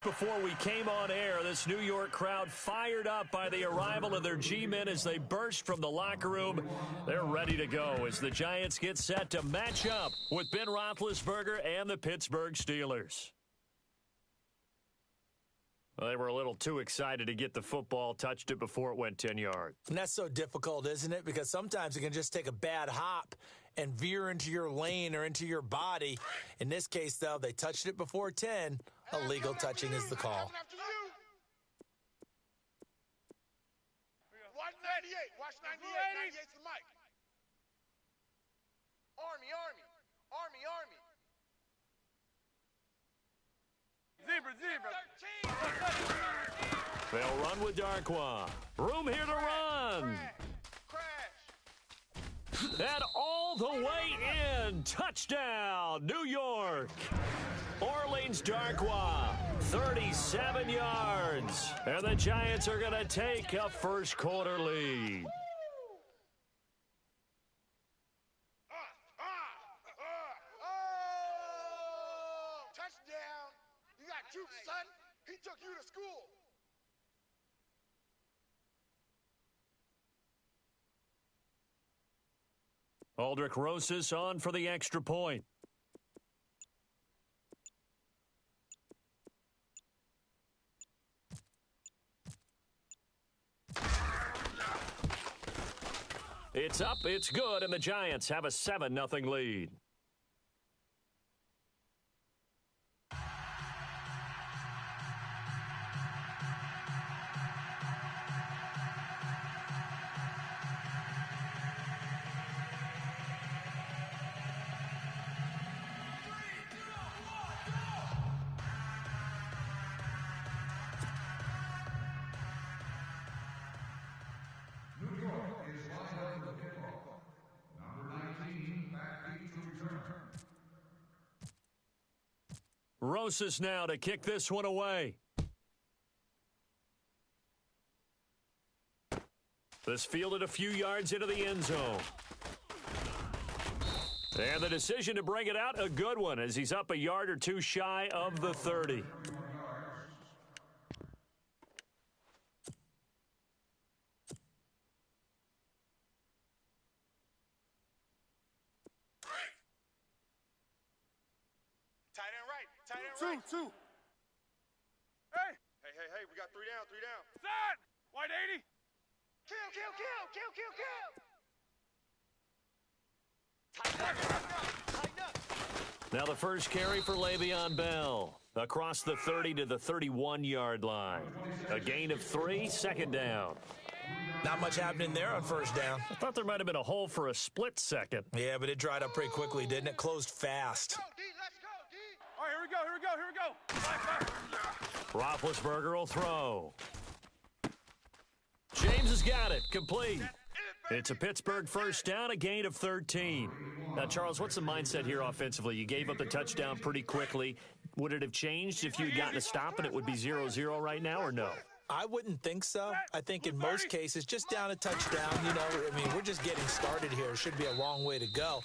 Before we came on air, this New York crowd fired up by the arrival of their G-men as they burst from the locker room. They're ready to go as the Giants get set to match up with Ben Roethlisberger and the Pittsburgh Steelers. Well, they were a little too excited to get the football, touched it before it went 10 yards. And that's so difficult, isn't it? Because sometimes it can just take a bad hop and veer into your lane or into your body. In this case, though, they touched it before 10. Illegal touching is the call. Watch 98. Watch 98. 98's the mic. Army. Zebra. They'll run with Darkwa. Room here to run. Crash. And all the way in. Touchdown, New York. Orleans Darkwa, 37 yards. And the Giants are going to take a first quarter lead. Touchdown. You got juke, son. He took you to school. Aldrich Rosas on for the extra point. It's up, it's good, and the Giants have a 7-0 lead. Rosas now to kick this one away. This fielded a few yards into the end zone. And the decision to bring it out, a good one, as he's up a yard or two shy of the 30. Two. Hey, we got three down. Set! White 80! Tighten up. Now the first carry for Le'Veon Bell. Across the 30 to the 31-yard line. A gain of 3, second down. Not much happening there on first down. I thought there might have been a hole for a split second. Yeah, but it dried up pretty quickly, didn't it? Closed fast. Go, D, let's go, D. All right, here we go. Roethlisberger will throw. James has got it. Complete. It's a Pittsburgh first down, a gain of 13. Now, Charles, what's the mindset here offensively? You gave up the touchdown pretty quickly. Would it have changed if you had gotten a stop and it would be 0-0 right now, or no? I wouldn't think so. I think in most cases, just down a touchdown, we're just getting started here. It should be a long way to go.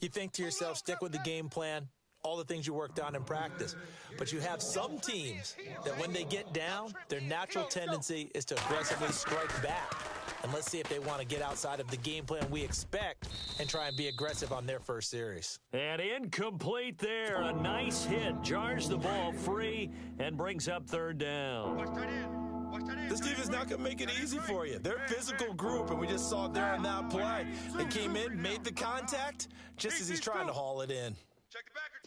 You think to yourself, stick with the game plan, all the things you worked on in practice. But you have some teams that when they get down, their natural tendency is to aggressively strike back. And let's see if they want to get outside of the game plan we expect and try and be aggressive on their first series. And incomplete there. A nice hit. Jars the ball free and brings up third down. Watch that in. This team is not going to make it easy for you. They're a physical group, and we just saw it there on that play. They came in, made the contact, just as he's trying to haul it in. Check the backer.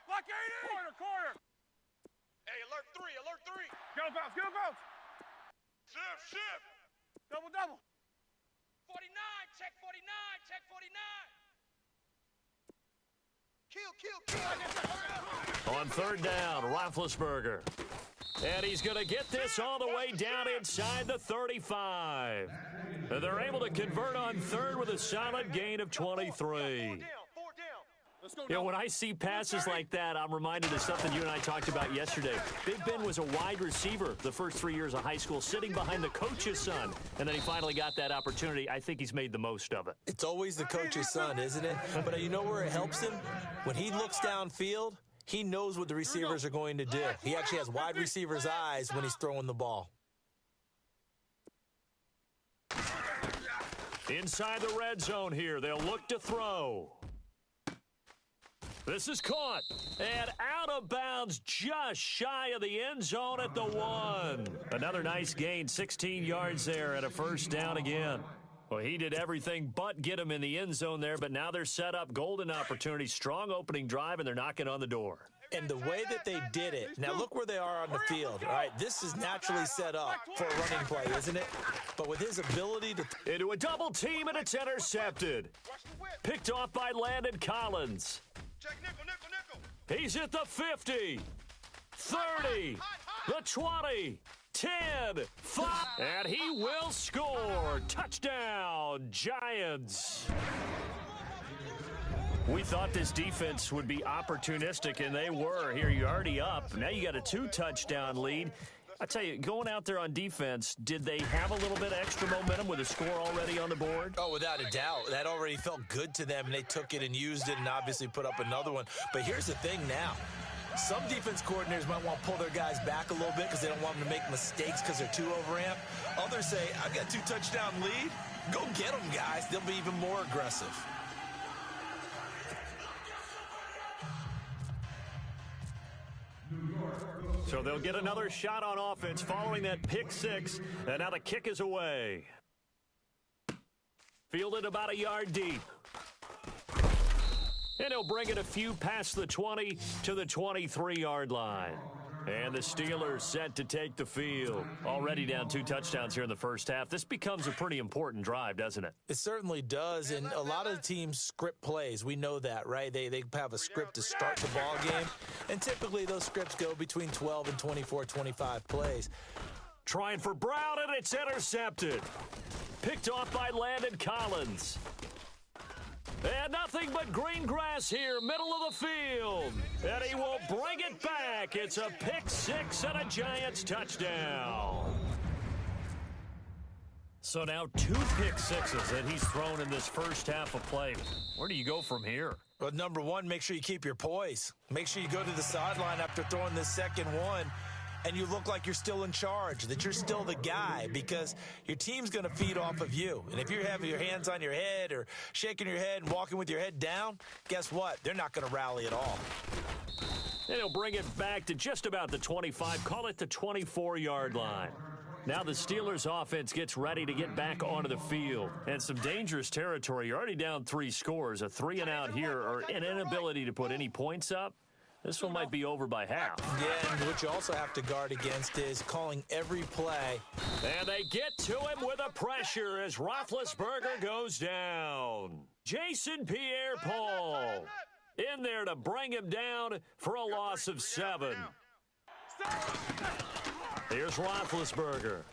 Block 80! Corner! Hey, alert 3. Go bounce! Shift. Double! 49, check 49. Kill. On third down, Roethlisberger. And he's going to get this all the way down inside the 35. And they're able to convert on third with a solid gain of 23. 4 down. You know, when I see passes like that, I'm reminded of something you and I talked about yesterday. Big Ben was a wide receiver the first 3 years of high school, sitting behind the coach's son. And then he finally got that opportunity. I think he's made the most of it. It's always the coach's son, isn't it? But you know where it helps him? When he looks downfield, He knows what the receivers are going to do. He actually has wide receivers' eyes when he's throwing the ball. Inside the red zone here, they'll look to throw. This is caught and out of bounds just shy of the end zone at the 1. Another nice gain, 16 yards there and a first down again. Well, he did everything but get him in the end zone there, but now they're set up. Golden opportunity, strong opening drive, and they're knocking on the door. And the way that they did it, now look where they are on the field. All right, this is naturally set up for a running play, isn't it? But with his ability to... Into a double team, and it's intercepted. Picked off by Landon Collins. Check nickel, nickel, nickel. He's at the 50, 30, the 20, 10, 5, and he will score. Touchdown, Giants. We thought this defense would be opportunistic, and they were. Here, you're already up. Now you got a 2-touchdown lead. I tell you, going out there on defense, did they have a little bit of extra momentum with a score already on the board? Oh, without a doubt. That already felt good to them, and they took it and used it and obviously put up another one. But here's the thing now. Some defense coordinators might want to pull their guys back a little bit because they don't want them to make mistakes because they're too overamped. Others say, I've got a 2-touchdown lead. Go get them, guys. They'll be even more aggressive. So they'll get another shot on offense following that pick 6, and now the kick is away. Fielded about a yard deep. And he'll bring it a few past the 20 to the 23-yard line. And the Steelers set to take the field. Already down 2 touchdowns here in the first half. This becomes a pretty important drive, doesn't it? It certainly does, and a lot of teams script plays. We know that, right? They have a script to start the ball game, and typically those scripts go between 12 and 24, 25 plays. Trying for Brown, and it's intercepted. Picked off by Landon Collins. And nothing but green grass here, middle of the field. And he will bring it back. It's a pick 6 and a Giants touchdown. So now 2 pick 6s that he's thrown in this first half of play. Where do you go from here? Well, number one, make sure you keep your poise. Make sure you go to the sideline after throwing this second one, and you look like you're still in charge, that you're still the guy, because your team's going to feed off of you. And if you're having your hands on your head or shaking your head and walking with your head down, guess what? They're not going to rally at all. And he'll bring it back to just about the 25, call it the 24-yard line. Now the Steelers offense gets ready to get back onto the field. And some dangerous territory. You're already down 3 scores, a 3-and-out here, or an inability to put any points up. This one might be over by half. Yeah, and what you also have to guard against is calling every play. And they get to him with a pressure as Roethlisberger goes down. Jason Pierre-Paul in there to bring him down for a loss of 7. Here's Roethlisberger.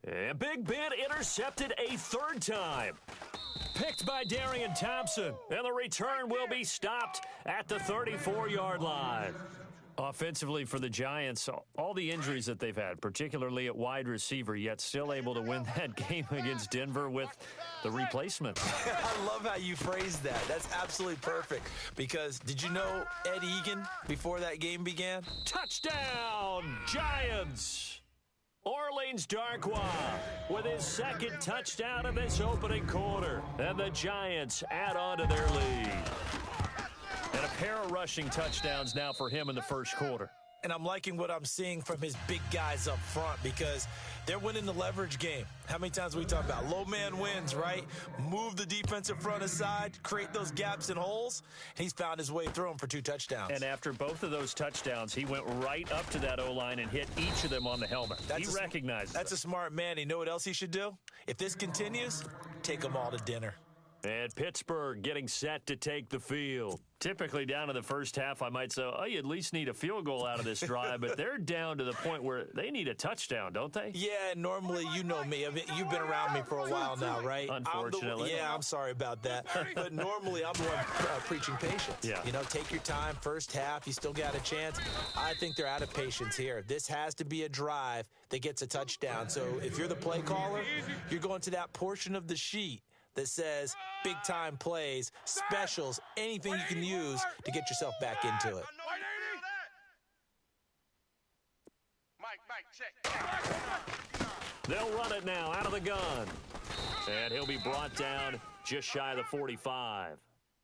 And Big Ben intercepted a 3rd time. Picked by Darian Thompson, and the return will be stopped at the 34-yard line. Offensively for the Giants, all the injuries that they've had, particularly at wide receiver, yet still able to win that game against Denver with the replacement. I love how you phrased that. That's absolutely perfect, because did you know Ed Egan before that game began? Touchdown, Giants! Orleans Darkwa with his 2nd touchdown of this opening quarter. And the Giants add on to their lead. And a pair of rushing touchdowns now for him in the first quarter. And I'm liking what I'm seeing from his big guys up front, because they're winning the leverage game. How many times we talk about low man wins, right? Move the defensive front aside, create those gaps and holes. He's found his way through them for 2 touchdowns. And after both of those touchdowns, he went right up to that O-line and hit each of them on the helmet. He recognizes That's a smart man. You know what else he should do? If this continues, take them all to dinner. And Pittsburgh getting set to take the field. Typically down in the first half, I might say, oh, you at least need a field goal out of this drive, but they're down to the point where they need a touchdown, don't they? Yeah, normally, you know me. You've been around me for a while now, right? Unfortunately. I'm sorry about that. But normally, I'm the one preaching patience. Yeah. You know, take your time, first half, you still got a chance. I think they're out of patience here. This has to be a drive that gets a touchdown. So if you're the play caller, you're going to that portion of the sheet that says big-time plays, specials, anything you can use to get yourself back into it. Mike, check. They'll run it now out of the gun. And he'll be brought down just shy of the 45.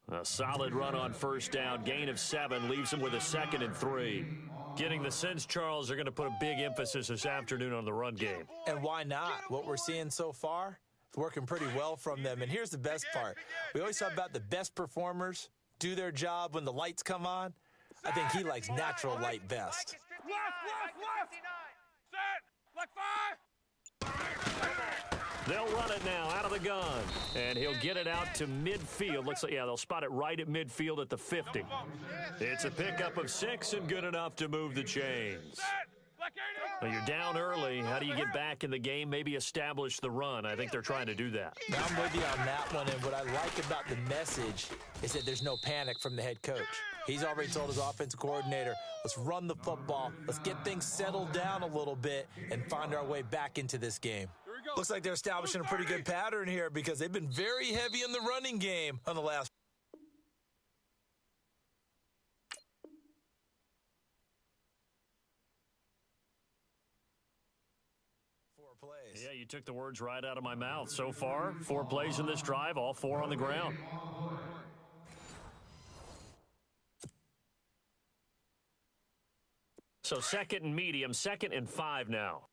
A solid run on first down. Gain of 7 leaves him with a 2nd and 3. Getting the sense, Charles, they're going to put a big emphasis this afternoon on the run game. And why not? What we're seeing so far, it's working pretty well from them. And here's the best part. We always talk about the best performers do their job when the lights come on. I think he likes natural light best. Left. Set. Like 5. They'll run it now out of the gun. And he'll get it out to midfield. Looks like, yeah, they'll spot it right at midfield at the 50. It's a pickup of 6 and good enough to move the chains. Well, you're down early. How do you get back in the game? Maybe establish the run. I think they're trying to do that. Now, I'm with you on that one, and what I like about the message is that there's no panic from the head coach. He's already told his offensive coordinator, let's run the football, let's get things settled down a little bit and find our way back into this game. Looks like they're establishing a pretty good pattern here because they've been very heavy in the running game on the last. Plays. Yeah, you took the words right out of my mouth. So far, 4 plays in this drive, all 4 on the ground. So 2nd and medium, 2nd and 5 now.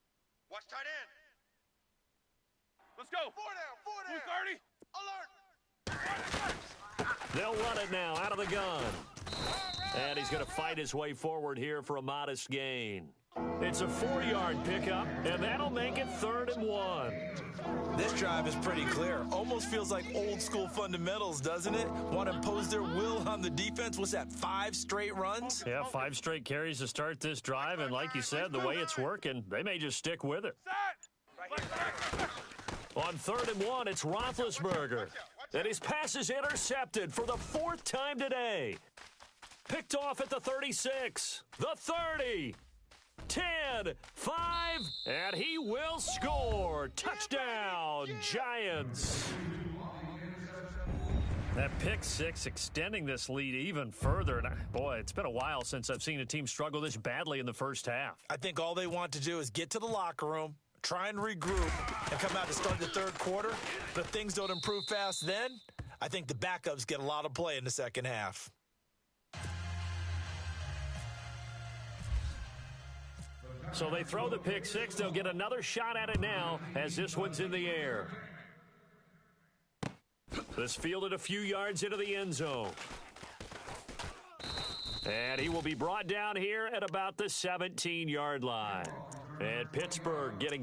Watch tight end. Let's go. 4 down. Alert. They'll run it now out of the gun. And he's going to fight his way forward here for a modest gain. It's a 4-yard pickup, and that'll make it 3rd and 1. This drive is pretty clear. Almost feels like old-school fundamentals, doesn't it? Want to impose their will on the defense. What's that, 5 straight runs? Yeah, 5 straight carries to start this drive, and like you said, the way it's working, they may just stick with it. On 3rd and 1, it's Roethlisberger. And his pass is intercepted for the 4th time today. Picked off at the 36, the 30, 10, 5, and he will score. Touchdown, Giants. That pick 6 extending this lead even further. And boy, it's been a while since I've seen a team struggle this badly in the first half. I think all they want to do is get to the locker room, try and regroup, and come out to start the 3rd quarter. But if things don't improve fast then, I think the backups get a lot of play in the second half. So they throw the pick 6. They'll get another shot at it now as this one's in the air. This fielded a few yards into the end zone. And he will be brought down here at about the 17-yard line. And Pittsburgh getting